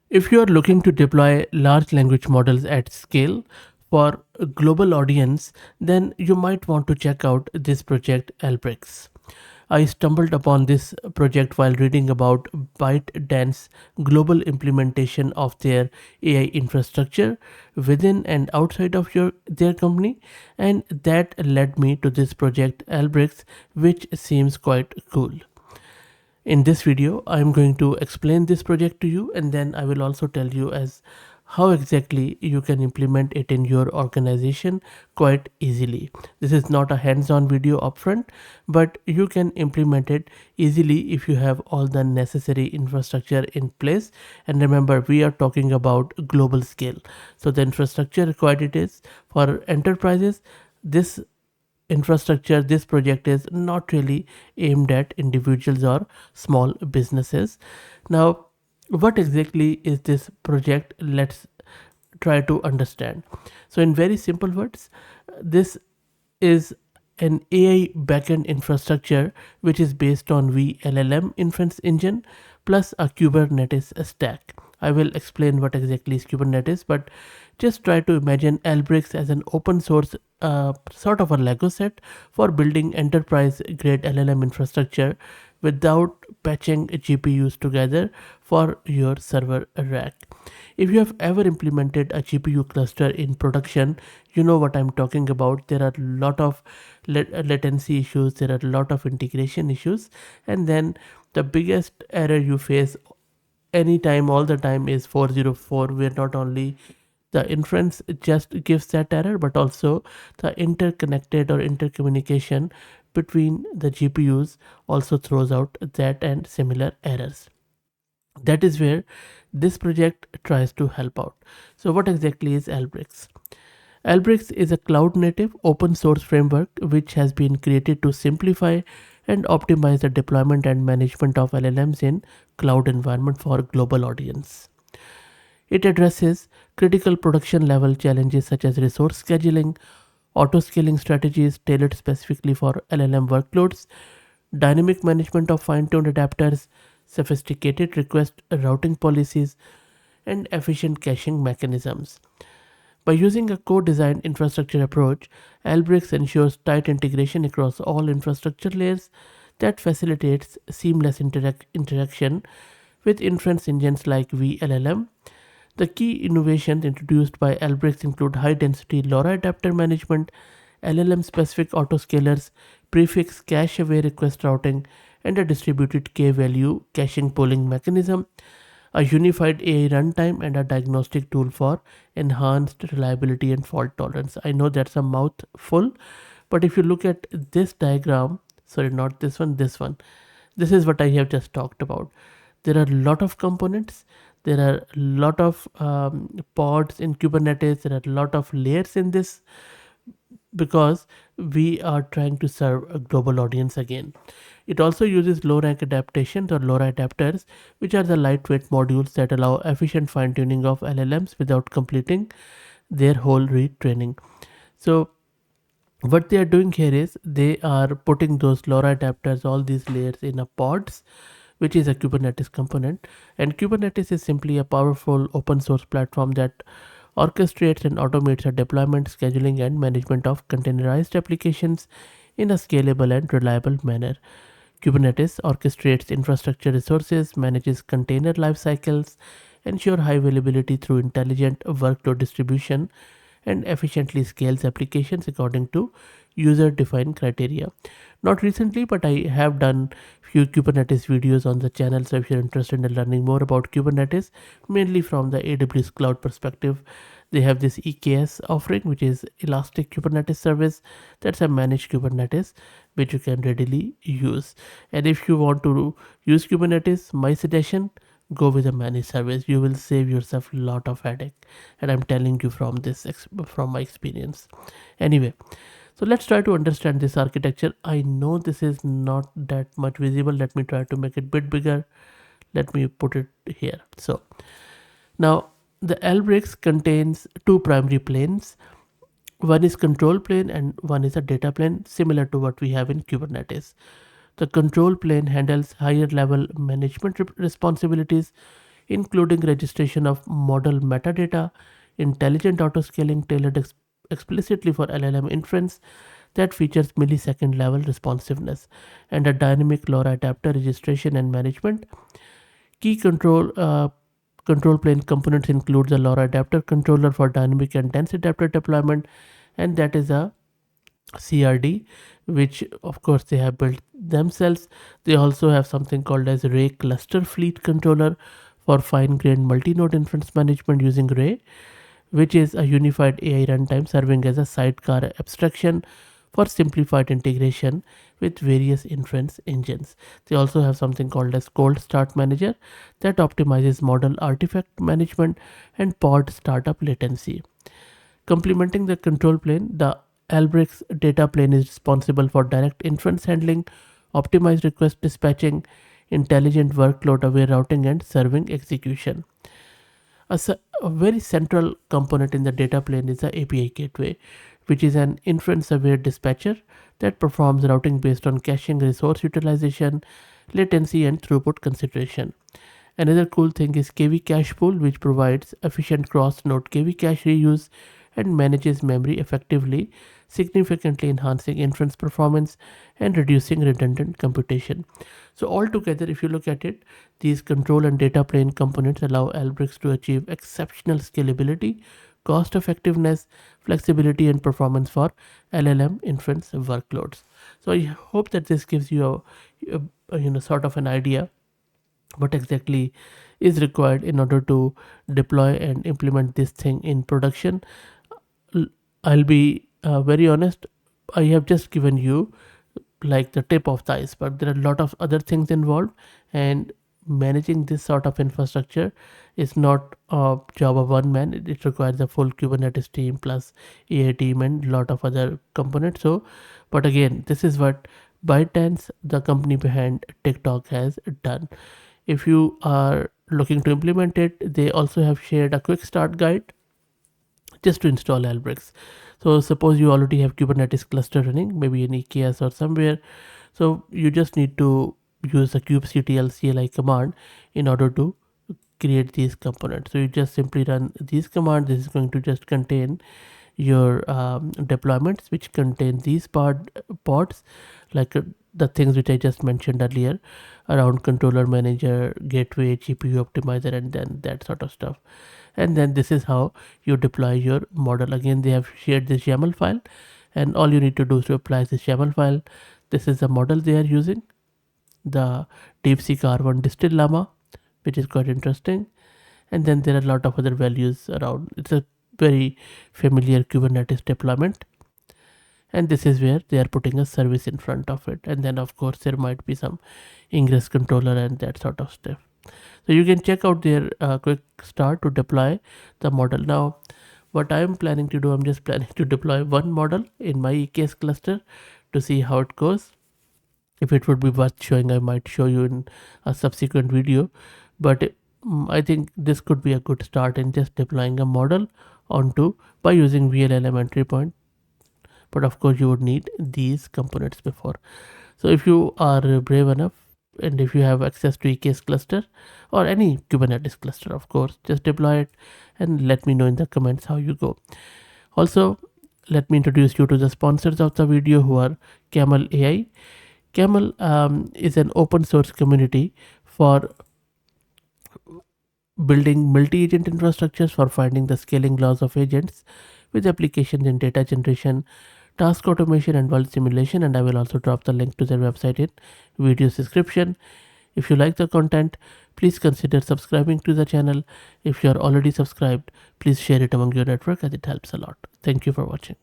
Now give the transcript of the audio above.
If you are looking to deploy large language models at scale for a global audience, then you might want to check out this project Albrix. I stumbled upon this project while reading about Bytedance global implementation of their AI infrastructure within and outside of their company, and that led me to this project Albrix, which seems quite cool. In this video, I'm going to explain this project to you, and then I will also tell you as how exactly you can implement it in your organization quite easily. This is not a hands-on video upfront, but you can implement it easily if you have all the necessary infrastructure in place. And remember, we are talking about global scale. So the infrastructure required it is for enterprises. This infrastructure, this project is not really aimed at individuals or small businesses. Now, what exactly is this project? Let's try to understand. So in very simple words, this is an AI backend infrastructure which is based on vLLM inference engine plus a Kubernetes stack. I will explain what exactly is Kubernetes, but just try to imagine Albrix as an open source sort of a Lego set for building enterprise grade LLM infrastructure without patching GPUs together for your server rack. If you have ever implemented a GPU cluster in production, you know what I'm talking about. There are a lot of latency issues, there are a lot of integration issues, and then the biggest error you face anytime, all the time, is 404, where not only the inference just gives that error, but also the interconnected or intercommunication between the GPUs also throws out that and similar errors. That is where this project tries to help out. So what exactly is Albrix? Albrix is a cloud native open source framework which has been created to simplify and optimize the deployment and management of LLMs in cloud environment for global audience. It addresses critical production level challenges such as resource scheduling, auto scaling strategies tailored specifically for LLM workloads, dynamic management of fine tuned adapters, sophisticated request routing policies, and efficient caching mechanisms. By using a co-designed infrastructure approach, Albrix ensures tight integration across all infrastructure layers that facilitates seamless interaction with inference engines like vLLM. The key innovations introduced by Albrix include high-density LoRa adapter management, LLM-specific autoscalers, prefix cache-aware request routing, and a distributed k-value caching pooling mechanism, a unified AI runtime, and a diagnostic tool for enhanced reliability and fault tolerance. I know that's a mouthful, but if you look at this diagram, sorry, not this one, this is what I have just talked about. There are a lot of components, there are a lot of pods in Kubernetes, there are a lot of layers in this because we are trying to serve a global audience again. It also uses low rank adaptations or LoRa adapters, which are the lightweight modules that allow efficient fine tuning of LLMs without completing their whole retraining. So, what they are doing here is they are putting those LoRa adapters, all these layers, in a pods, which is a Kubernetes component. And Kubernetes is simply a powerful open source platform that orchestrates and automates the deployment, scheduling, and management of containerized applications in a scalable and reliable manner. Kubernetes orchestrates infrastructure resources, manages container lifecycles, ensure high availability through intelligent workload distribution, and efficiently scales applications according to user defined criteria. Not recently, but I have done few Kubernetes videos on the channel, so if you're interested in learning more about Kubernetes, mainly from the AWS cloud perspective, they have this EKS offering, which is Elastic Kubernetes Service. That's a managed Kubernetes which you can readily use. And if you want to use Kubernetes, my suggestion, go with a managed service. You will save yourself a lot of headache, and I'm telling you from from my experience. Anyway, so let's try to understand this architecture. I know this is not that much visible. Let me try to make it a bit bigger. Let me put it here. So now the Albrix contains two primary planes. One is control plane and one is a data plane, similar to what we have in Kubernetes. The control plane handles higher level management responsibilities, including registration of model metadata, intelligent autoscaling tailored explicitly for LLM inference that features millisecond level responsiveness, and a dynamic LoRa adapter registration and management. Key control plane components include the LoRa adapter controller for dynamic and dense adapter deployment, and that is a CRD, which of course they have built themselves. They also have something called as Ray Cluster Fleet Controller for fine-grained multi-node inference management using Ray, which is a unified AI runtime serving as a sidecar abstraction for simplified integration with various inference engines. They also have something called as Cold Start Manager that optimizes model artifact management and pod startup latency. Complementing the control plane, the Albrix data plane is responsible for direct inference handling, optimized request dispatching, intelligent workload aware routing, and serving execution. A very central component in the data plane is the API gateway, which is an inference aware dispatcher that performs routing based on caching, resource utilization, latency, and throughput consideration. Another cool thing is KV Cache Pool, which provides efficient cross-node KV cache reuse and manages memory effectively, significantly enhancing inference performance and reducing redundant computation. So altogether, if you look at it, these control and data plane components allow Albrix to achieve exceptional scalability, cost effectiveness, flexibility, and performance for LLM inference workloads. So I hope that this gives you a sort of an idea what exactly is required in order to deploy and implement this thing in production. I'll be very honest, I have just given you like the tip of the iceberg. There are a lot of other things involved, and managing this sort of infrastructure is not a job of one man. It requires a full Kubernetes team plus AI team and a lot of other components. So, but again, this is what Bytedance, the company behind TikTok, has done. If you are looking to implement it, they also have shared a quick start guide just to install Albrix. So suppose you already have Kubernetes cluster running, maybe in EKS or somewhere. So you just need to use the kubectl CLI command in order to create these components. So you just simply run these commands. This is going to just contain your deployments, which contain these pods, like the things which I just mentioned earlier around controller manager, gateway, GPU optimizer, and then that sort of stuff. And then this is how you deploy your model. Again, they have shared this YAML file, and all you need to do is to apply this YAML file. This is the model they are using, the DeepSeek R1 Distill Llama, which is quite interesting. And then there are a lot of other values around. It's a very familiar Kubernetes deployment. And this is where they are putting a service in front of it. And then of course there might be some ingress controller and that sort of stuff. So you can check out their quick start to deploy the model. Now, what I'm planning to do, I'm just planning to deploy one model in my EKS cluster to see how it goes. If it would be worth showing, I might show you in a subsequent video. But I think this could be a good start in just deploying a model onto by using vLLM entry point. But of course, you would need these components before. So if you are brave enough, and if you have access to EKS cluster or any Kubernetes cluster, of course, just deploy it and let me know in the comments how you go. Also, let me introduce you to the sponsors of the video, who are Camel AI. Camel is an open source community for building multi-agent infrastructures for finding the scaling laws of agents with applications in data generation, task automation, and world simulation. And I will also drop the link to their website in video description. If you like the content, please consider subscribing to the channel. If you are already subscribed, please share it among your network as it helps a lot. Thank you for watching.